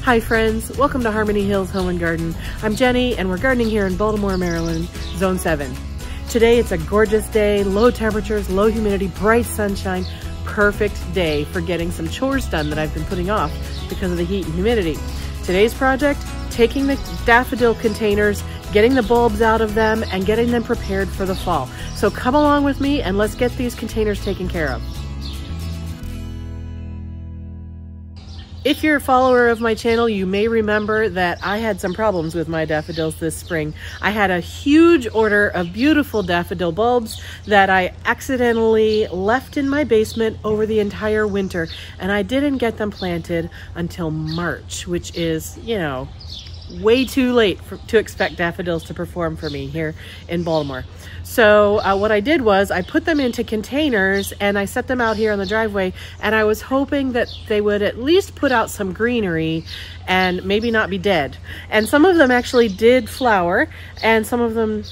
Hi friends, welcome to Harmony Hills Home and Garden. I'm Jenny and we're gardening here in Baltimore, Maryland, Zone 7. Today it's a gorgeous day, low temperatures, low humidity, bright sunshine, perfect day for getting some chores done that I've been putting off because of the heat and humidity. Today's project, taking the daffodil containers, getting the bulbs out of them and getting them prepared for the fall. So come along with me and let's get these containers taken care of. If you're a follower of my channel, you may remember that I had some problems with my daffodils this spring. I had a huge order of beautiful daffodil bulbs that I accidentally left in my basement over the entire winter, and I didn't get them planted until March, which is, you know, way too late to expect daffodils to perform for me here in Baltimore. So what I did was I put them into containers and I set them out here on the driveway, and I was hoping that they would at least put out some greenery and maybe not be dead. And some of them actually did flower and some of them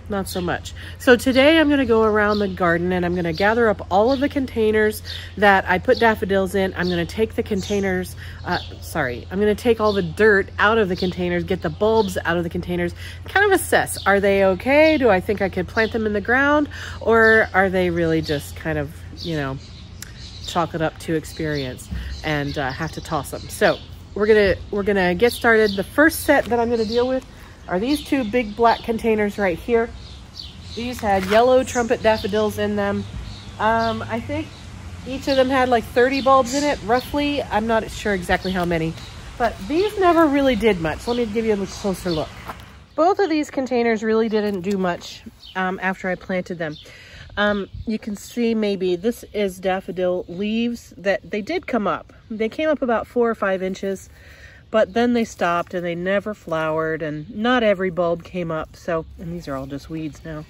not so much. So today I'm going to go around the garden and I'm going to gather up all of the containers that I put daffodils in. I'm going to take the containers, I'm going to take all the dirt out of the containers, get the bulbs out of the containers, kind of assess, are they okay? Do I think I could plant them in the ground, or are they really just kind of, you know, chalk it up to experience and have to toss them? So we're gonna get started. The first set that I'm going to deal with are these two big black containers right here. These had yellow trumpet daffodils in them. I think each of them had like 30 bulbs in it, roughly. I'm not sure exactly how many, but these never really did much. Let me give you a closer look. Both of these containers really didn't do much after I planted them. You can see maybe this is daffodil leaves that they did come up. They came up about 4 or 5 inches. But then they stopped and they never flowered, and not every bulb came up. So, and these are all just weeds now.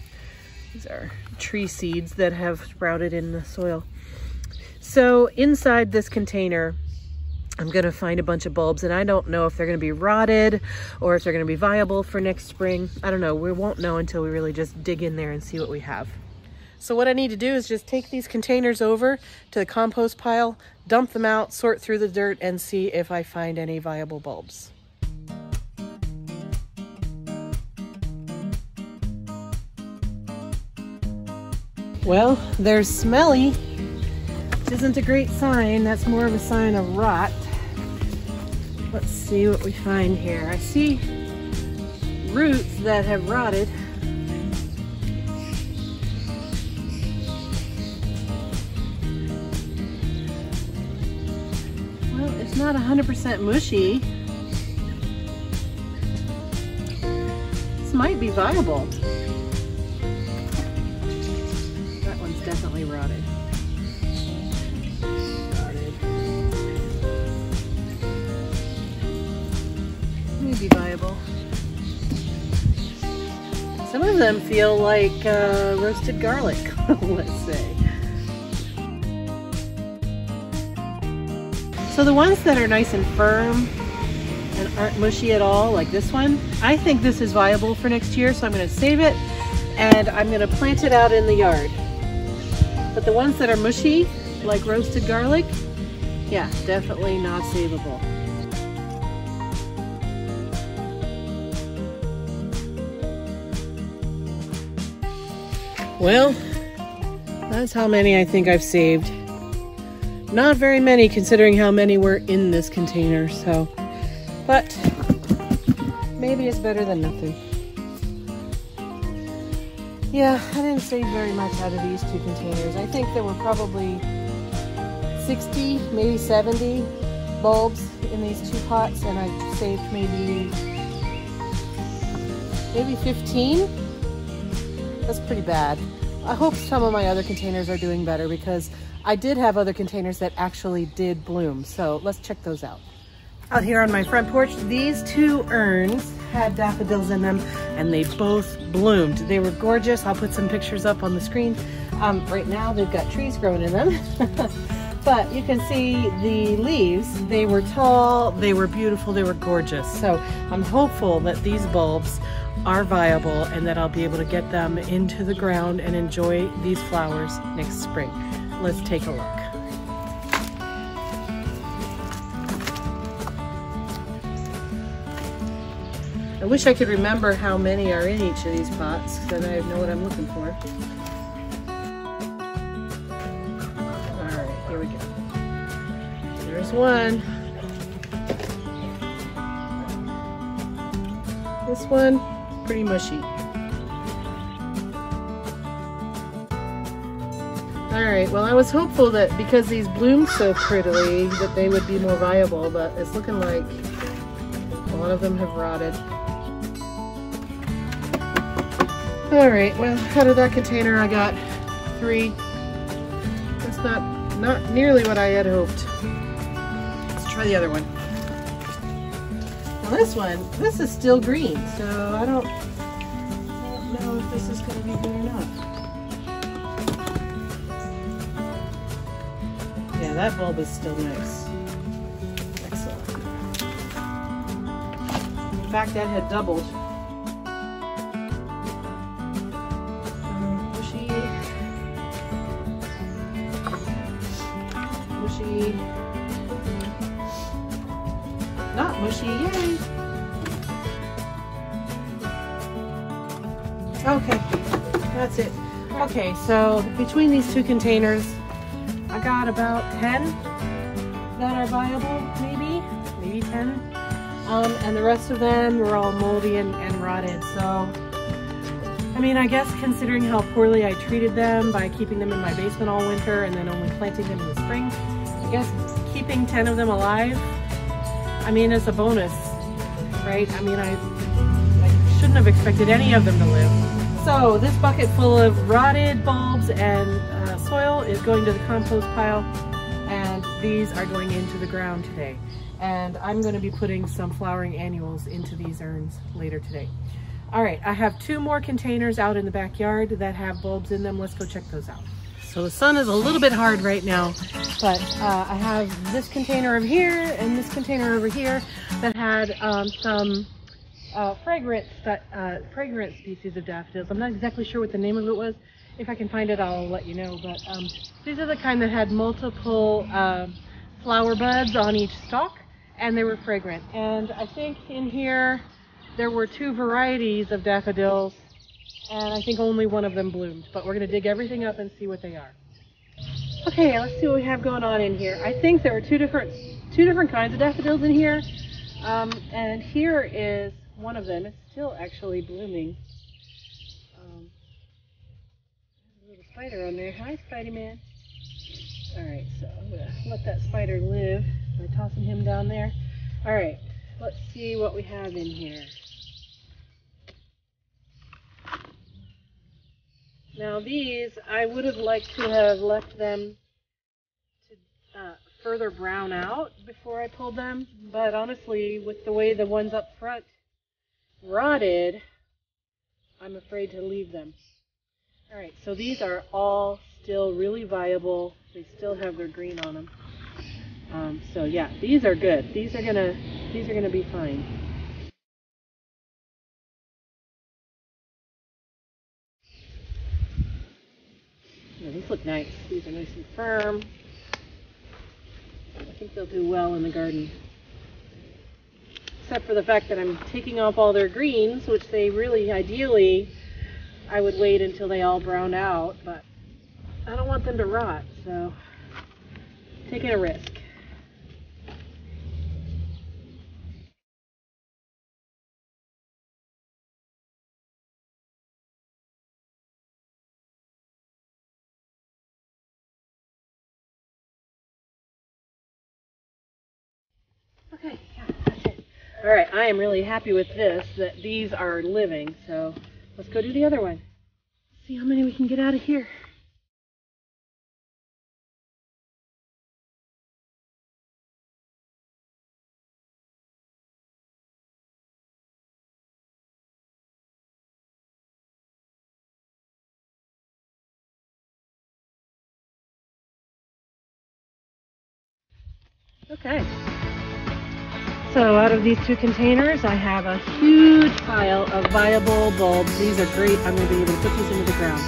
These are tree seeds that have sprouted in the soil. So inside this container, I'm gonna find a bunch of bulbs, and I don't know if they're gonna be rotted or if they're gonna be viable for next spring. I don't know, we won't know until we really just dig in there and see what we have. So what I need to do is just take these containers over to the compost pile, dump them out, sort through the dirt, and see if I find any viable bulbs. Well, they're smelly, which isn't a great sign. That's more of a sign of rot. Let's see what we find here. I see roots that have rotted. It's not 100% mushy. This might be viable. That one's definitely rotted. Maybe viable. Some of them feel like roasted garlic, let's say. So the ones that are nice and firm and aren't mushy at all, like this one, I think this is viable for next year, so I'm going to save it and I'm going to plant it out in the yard. But the ones that are mushy, like roasted garlic, yeah, definitely not savable. Well, that's how many I think I've saved. Not very many considering how many were in this container, so, but maybe it's better than nothing. Yeah, I didn't save very much out of these two containers. I think there were probably 60, maybe 70 bulbs in these two pots, and I saved maybe 15. That's pretty bad. I hope some of my other containers are doing better, because I did have other containers that actually did bloom, so let's check those out. Out here on my front porch, these two urns had daffodils in them and they both bloomed. They were gorgeous. I'll put some pictures up on the screen. Right now they've got trees growing in them. But you can see the leaves. They were tall, they were beautiful, they were gorgeous. So I'm hopeful that these bulbs are viable and that I'll be able to get them into the ground and enjoy these flowers next spring. Let's take a look. wish I could remember how many are in each of these pots, so then I know what I'm looking for. All right, here we go. There's one. This one, pretty mushy. All right, well, I was hopeful that because these bloomed so prettily that they would be more viable, but it's looking like a lot of them have rotted. All right, well, out of that container, I got 3. That's not nearly what I had hoped. Let's try the other one. Now this is still green, so I don't know if this is going to be good or not. Yeah, that bulb is still nice. Excellent. In fact, that had doubled. Mushy. Mushy. Not mushy, yay! Okay, that's it. Okay, so between these 2 containers, I got about 10 that are viable, maybe 10. And the rest of them were all moldy and rotted. So, I mean, I guess considering how poorly I treated them by keeping them in my basement all winter and then only planting them in the spring, I guess keeping 10 of them alive, I mean, it's a bonus, right? I mean, I shouldn't have expected any of them to live. So this bucket full of rotted bulbs and soil is going to the compost pile, and these are going into the ground today. And I'm going to be putting some flowering annuals into these urns later today. All right, I have 2 more containers out in the backyard that have bulbs in them. Let's go check those out. So the sun is a little bit hard right now, but I have this container over here and this container over here that had some fragrant species of daffodils. I'm not exactly sure what the name of it was. If I can find it, I'll let you know. But these are the kind that had multiple flower buds on each stalk, and they were fragrant. And I think in here there were 2 varieties of daffodils, and I think only one of them bloomed. But we're going to dig everything up and see what they are. Okay, let's see what we have going on in here. I think there are two different kinds of daffodils in here, and here is one of them. It's still actually blooming. There's a little spider on there. Hi, Spidey Man. All right, so I'm gonna let that spider live by tossing him down there. All right, let's see what we have in here. Now these, I would have liked to have left them to further brown out before I pulled them, but honestly, with the way the ones up front rotted, I'm afraid to leave them. All right, so these are all still really viable. They still have their green on them. So yeah, these are good. These are gonna be fine. Yeah, these look nice. These are nice and firm. I think they'll do well in the garden. Except for the fact that I'm taking off all their greens, which they really, ideally, I would wait until they all browned out, but I don't want them to rot, so taking a risk. Okay, yeah, that's it. All right, I am really happy with this, that these are living, so let's go do the other one. See how many we can get out of here. Okay. So out of these 2 containers, I have a huge pile of viable bulbs. These are great. I'm going to be able to put these into the ground.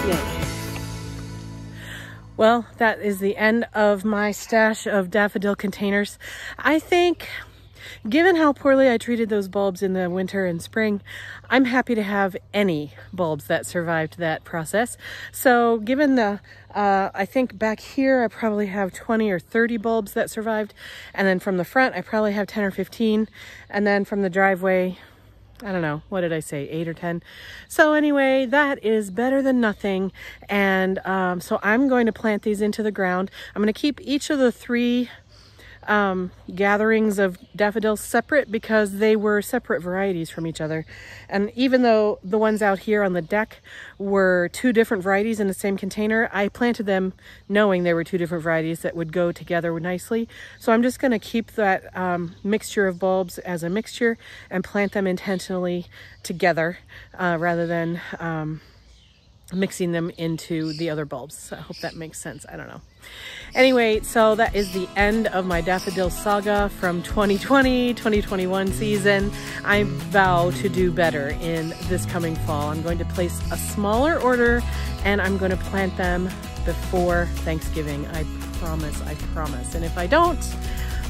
Yay. Well, that is the end of my stash of daffodil containers. I think given how poorly I treated those bulbs in the winter and spring, I'm happy to have any bulbs that survived that process. So given the, I think back here I probably have 20 or 30 bulbs that survived. And then from the front, I probably have 10 or 15. And then from the driveway, I don't know, what did I say, 8 or 10? So anyway, that is better than nothing. And so I'm going to plant these into the ground. I'm going to keep each of the 3 gatherings of daffodils separate because they were separate varieties from each other. And even though the ones out here on the deck were 2 different varieties in the same container, I planted them knowing they were 2 different varieties that would go together nicely. So I'm just going to keep that mixture of bulbs as a mixture and plant them intentionally together rather than mixing them into the other bulbs. So I hope that makes sense. I don't know. Anyway, so that is the end of my daffodil saga from 2020-2021 season. I vow to do better in this coming fall. I'm going to place a smaller order and I'm going to plant them before Thanksgiving. I promise, I promise. And if I don't,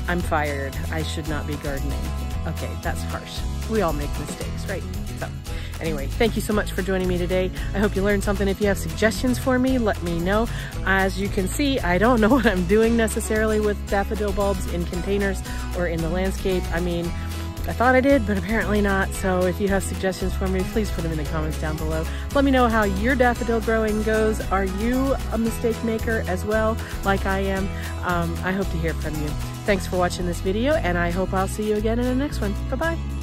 I'm fired. I should not be gardening. Okay, that's harsh. We all make mistakes, right? So anyway, thank you so much for joining me today. I hope you learned something. If you have suggestions for me, let me know. As you can see, I don't know what I'm doing necessarily with daffodil bulbs in containers or in the landscape. I mean, I thought I did, but apparently not. So if you have suggestions for me, please put them in the comments down below. Let me know how your daffodil growing goes. Are you a mistake maker as well, like I am? I hope to hear from you. Thanks for watching this video, and I hope I'll see you again in the next one. Bye-bye.